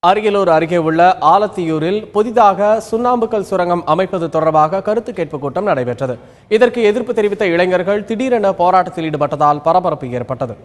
அரியலூர் அருகே உள்ள ஆலத்தியூரில் புதிதாக சுண்ணாம்புக்கல் சுரங்கம் அமைப்பது தொடர்பாக கருத்து கேட்பு கூட்டம் நடைபெற்றது. இதற்கு எதிர்ப்பு தெரிவித்த இளைஞர்கள் திடீரென போராட்டத்தில் ஈடுபட்டதால் பரபரப்பு ஏற்பட்டது.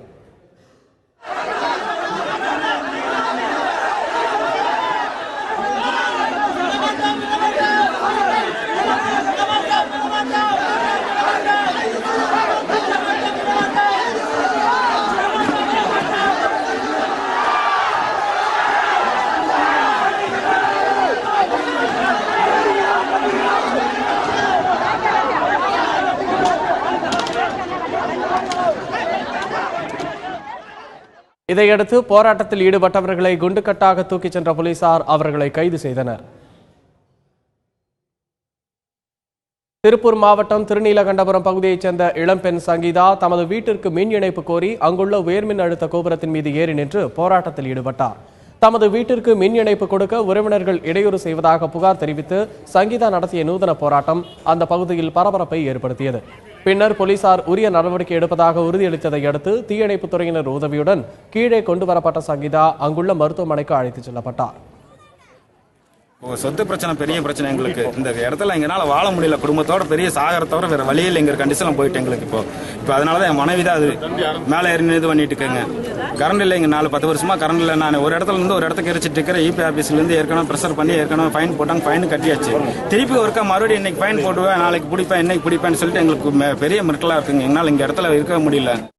இதையடுத்து போராட்டத்தில் ஈடுபட்டவர்களை குண்டுக்கட்டாக தூக்கிச் சென்ற போலீசார் அவர்களை கைது செய்தனர். திருப்பூர் மாவட்டம் திருநீலகண்டபுரம் பகுதியைச் சேர்ந்த இளம்பெண் சங்கீதா தமது வீட்டிற்கு மின் இணைப்பு கோரி அங்குள்ள உயர்மின் அழுத்த கோபுரத்தின் மீது ஏறி நின்று போராட்டத்தில் ஈடுபட்டார். தமது வீட்டிற்கு மின் இணைப்பு கொடுக்க உறவினர்கள் இடையூறு செய்வதாக புகார் தெரிவித்து சங்கீதா நடத்திய நூதன போராட்டம் அந்த பகுதியில் பரபரப்பை ஏற்படுத்தியது. பின்னர் போலீசார் உரிய நடவடிக்கை எடுப்பதாக உறுதியளித்ததை அடுத்து தீயணைப்புத் துறையினர் உதவியுடன் கீழே கொண்டு வரப்பட்ட சங்கீதா அங்குள்ள மருத்துவமனைக்கு அழைத்துச் செல்லப்பட்டார். சொத்து பிரச்சனை பெரிய பிரச்சனை எங்களுக்கு. இந்த இடத்துல எங்களால வாழ முடியல, குடும்பத்தோட பெரிய சாகரத்தோட வேற வழியில் எங்க கண்டிஷன் போயிட்டு எங்களுக்கு இப்போ அதனாலதான் என் மனைவி தான் அது மேலே ஏறி இது பண்ணிட்டு இருக்கேங்க. கரண்ட் இல்லை, இங்க 4-10 வருஷமா கரண்ட் இல்லை. நான் ஒரு இடத்துல இருந்து ஒரு இடத்துக்கு எரிச்சிட்டு இருக்கிறேன். இபி ஆபீஸ்ல இருந்து ஏற்கனவே ப்ரெஷர் பண்ணி ஏற்கனவே ஃபைன் போட்டாங்க, ஃபைன் கட்டியாச்சு. திருப்பி ஒருக்கா மறுபடியும் இன்னைக்கு ஃபைன் போட்டுவேன், நாளைக்கு பிடிப்பேன், இன்னைக்கு பிடிப்பேன்னு சொல்லிட்டு எங்களுக்கு பெரிய மிரட்டலா இருக்குங்க. எங்களால் இங்க இடத்துல இருக்க முடியல.